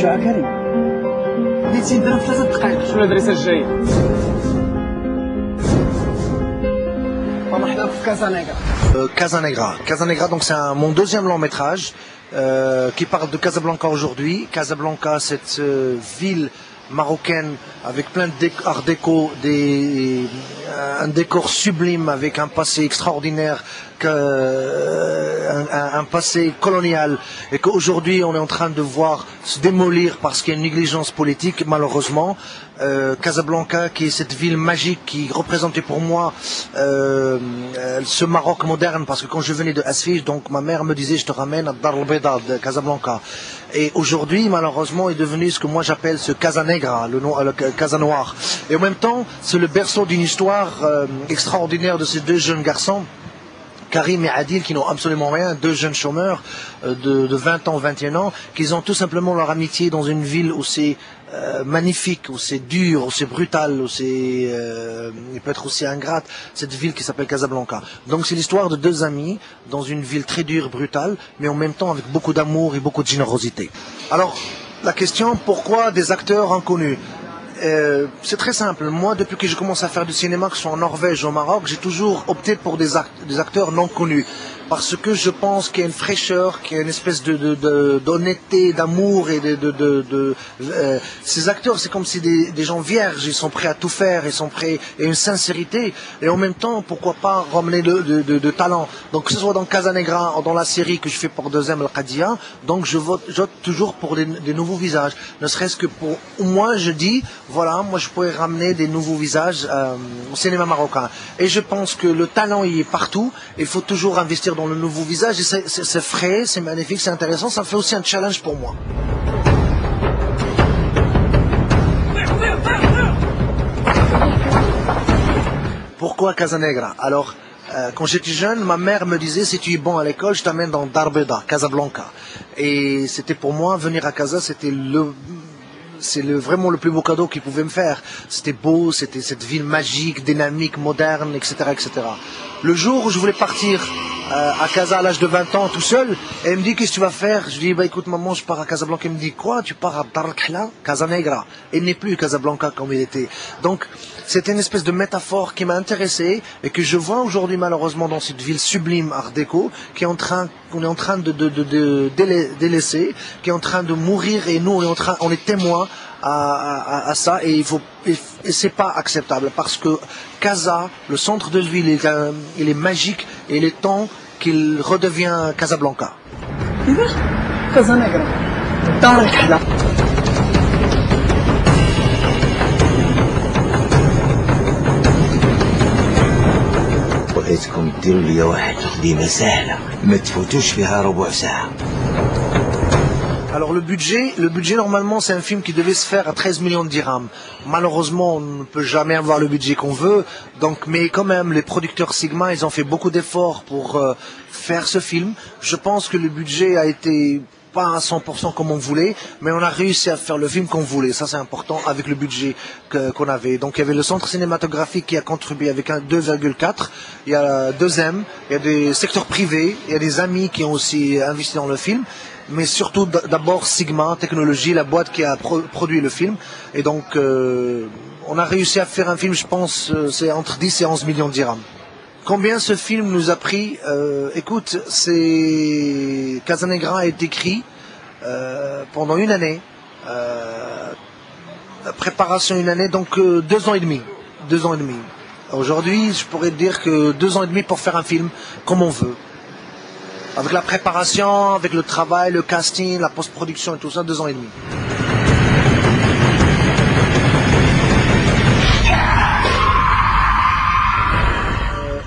يا كريم بديتي نديرها في 3 دقائق. شنو الادريسه الجايه؟ مرحبا في كازانيغرا. Casanegra, donc c'est mon deuxième long métrage qui parle de Casablanca aujourd'hui. Casablanca, cette ville marocaine avec plein d'art déco, un décor sublime avec un passé extraordinaire, un passé colonial, et qu'aujourd'hui on est en train de voir se démolir parce qu'il y a une négligence politique malheureusement. Casablanca, qui est cette ville magique qui représentait pour moi ce Maroc moderne, parce que quand je venais de Asfish, donc ma mère me disait je te ramène à Dar el-Beda de Casablanca, et aujourd'hui malheureusement est devenu ce que moi j'appelle ce Casanegra, le Casa Noir, et en même temps c'est le berceau d'une histoire extraordinaire de ces deux jeunes garçons, Karim et Adil, qui n'ont absolument rien, deux jeunes chômeurs de 20 ans, 21 ans, qui ont tout simplement leur amitié dans une ville où c'est magnifique, où c'est dur, où c'est brutal, où c'est il peut être aussi ingrate, cette ville qui s'appelle Casablanca. Donc c'est l'histoire de deux amis dans une ville très dure, brutale, mais en même temps avec beaucoup d'amour et beaucoup de générosité. Alors, la question, pourquoi des acteurs inconnus? C'est très simple. Moi, depuis que je commence à faire du cinéma, que ce soit en Norvège ou au Maroc, j'ai toujours opté pour des acteurs non connus. Parce que je pense qu'il y a une fraîcheur, qu'il y a une espèce d'honnêteté, d'amour, et ces acteurs, c'est comme si des gens vierges, ils sont prêts à tout faire, ils sont prêts, et une sincérité, et en même temps, pourquoi pas ramener de talent. Donc que ce soit dans Casanegra ou dans la série que je fais pour deuxième Al-Qadia, donc je vote toujours pour des nouveaux visages, ne serait-ce que pour, moi je dis, voilà, moi je pourrais ramener des nouveaux visages au cinéma marocain. Et je pense que le talent il est partout, il faut toujours investir dans le nouveau visage, et c'est frais, c'est magnifique, c'est intéressant, ça fait aussi un challenge pour moi. Pourquoi Casanegra? Alors, quand j'étais jeune, ma mère me disait si tu es bon à l'école, je t'amène dans Dar el-Beda, Casablanca. Et c'était pour moi, venir à Casa, c'était vraiment le plus beau cadeau qu'il pouvait me faire. C'était beau, c'était cette ville magique, dynamique, moderne, etc., etc. Le jour où je voulais partir à Casa à l'âge de 20 ans tout seul, et elle me dit qu'est-ce que tu vas faire? Je lui dis bah écoute maman, je pars à Casablanca. Elle me dit quoi? Tu pars à Dar el-Khla, Casanegra. Il n'est plus Casablanca comme il était. Donc c'était une espèce de métaphore qui m'a intéressé et que je vois aujourd'hui malheureusement dans cette ville sublime art déco qu'on est en train de délaisser, qui est en train de mourir, et nous on est témoins à ça, et c'est pas acceptable parce que Casa, le centre de ville, il est magique, et il est temps qu'il redevient Casablanca. كازانيغرا دار الكحله. بغيتكم ديروا لي واحد تقديمه سهله ما تفوتوش فيها ربع ساعه. Alors le budget normalement c'est un film qui devait se faire à 13 millions de dirhams. Malheureusement on ne peut jamais avoir le budget qu'on veut, donc, mais quand même les producteurs Sigma ils ont fait beaucoup d'efforts pour faire ce film. Je pense que le budget a été pas à 100% comme on voulait, mais on a réussi à faire le film qu'on voulait. Ça c'est important avec le budget qu'on avait. Donc il y avait le centre cinématographique qui a contribué avec un 2,4. Il y a 2M, il y a des secteurs privés, il y a des amis qui ont aussi investi dans le film. Mais surtout d'abord Sigma Technologies, la boîte qui a produit le film. Et donc on a réussi à faire un film, je pense, c'est entre 10 et 11 millions de dirhams. Combien ce film nous a pris? Écoute, Casanegra a été écrit pendant une année, la préparation une année, donc 2 ans et demi. 2 ans et demi. Aujourd'hui, je pourrais dire que 2 ans et demi pour faire un film comme on veut. Avec la préparation, avec le travail, le casting, la post-production et tout ça, 2 ans et demi.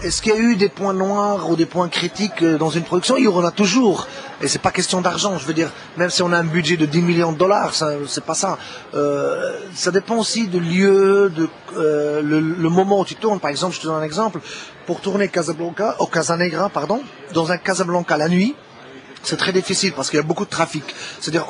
Est-ce qu'il y a eu des points noirs ou des points critiques dans une production? Il y en a toujours. Et c'est pas question d'argent. Je veux dire, même si on a un budget de 10 millions de dollars, c'est pas ça. Ça dépend aussi du lieu, le moment où tu tournes. Par exemple, je te donne un exemple. Pour tourner Casanegra, pardon, dans un Casablanca la nuit, c'est très difficile parce qu'il y a beaucoup de trafic. C'est-à-dire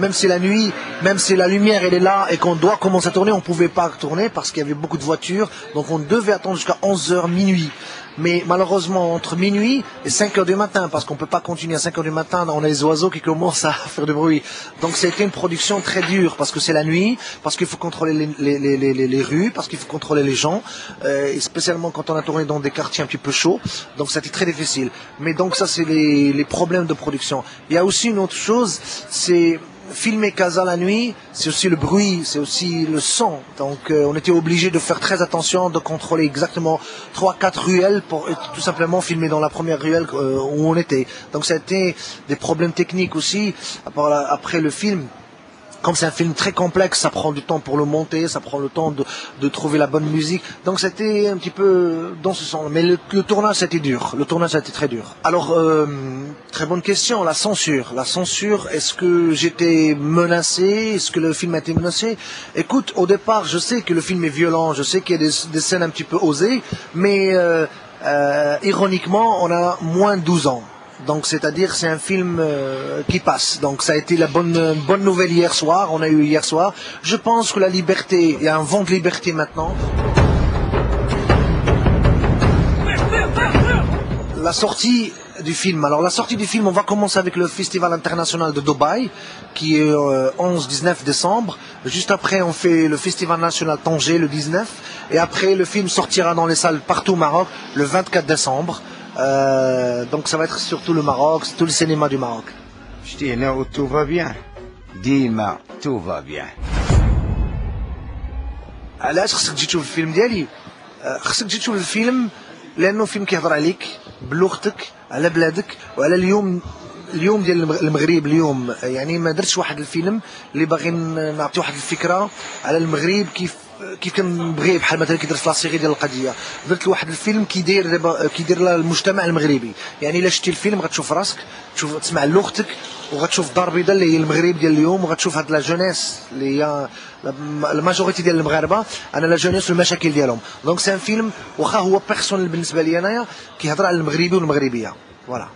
même si la nuit, même si la lumière elle est là et qu'on doit commencer à tourner, on ne pouvait pas tourner parce qu'il y avait beaucoup de voitures. Donc on devait attendre jusqu'à 11h minuit. mais malheureusement entre minuit et 5 heures du matin, parce qu'on peut pas continuer à 5 heures du matin, on a les oiseaux qui commencent à faire du bruit. Donc c'était une production très dure, parce que c'est la nuit, parce qu'il faut contrôler les rues, parce qu'il faut contrôler les gens, et spécialement quand on a tourné dans des quartiers un petit peu chauds, donc c'était très difficile. Mais donc ça c'est les problèmes de production. Il y a aussi une autre chose, c'est filmer Casa la nuit, c'est aussi le bruit, c'est aussi le son. Donc on était obligé de faire très attention, de contrôler exactement 3-4 ruelles pour tout simplement filmer dans la première ruelle où on était. Donc ça a été des problèmes techniques aussi après le film. Comme c'est un film très complexe, ça prend du temps pour le monter, ça prend le temps de trouver la bonne musique. Donc c'était un petit peu dans ce sens. Mais le tournage, c'était dur. Le tournage, c'était très dur. Alors, très bonne question, la censure. La censure, est-ce que j'étais menacé? Est-ce que le film a été menacé? Écoute, au départ, je sais que le film est violent, je sais qu'il y a des scènes un petit peu osées, mais ironiquement, on a moins de 12 ans. Donc c'est-à-dire c'est un film qui passe. Donc ça a été la bonne nouvelle hier soir, on a eu hier soir. Je pense que la liberté, il y a un vent de liberté maintenant. La sortie du film. Alors la sortie du film, on va commencer avec le Festival international de Dubaï, qui est 11-19 décembre. Juste après, on fait le Festival national Tanger le 19. Et après, le film sortira dans les salles partout au Maroc le 24 décembre. Donc ça va être surtout le Maroc, tout le cinéma du Maroc. شتي هنا و tout va bien. ديما tout va bien. علاش خصك تجي تشوف الفيلم ديالي؟ خصك تجي تشوف الفيلم لانه فيلم كيهضر عليك بلغتك، على بلادك وعلى اليوم ديال المغرب اليوم. يعني ما درتش واحد الفيلم اللي باغي نعطي واحد الفكره على المغرب كيف كنبغي، بحال مثلا كي درت في لاصيغي ديال القضيه. درت واحد الفيلم كيدير للمجتمع المغربي. يعني الا شتي الفيلم غتشوف راسك، تسمع لغتك، وغتشوف الدار البيضاء اللي هي المغرب ديال اليوم، وغتشوف هاد لا جونيس اللي هي الماجوريتي ديال المغاربه، انا لا جونيس والمشاكل ديالهم. دونك سي ان فيلم واخا هو بيرسونيل بالنسبه لي انايا، كيهضر على المغربي والمغربيه. فوالا.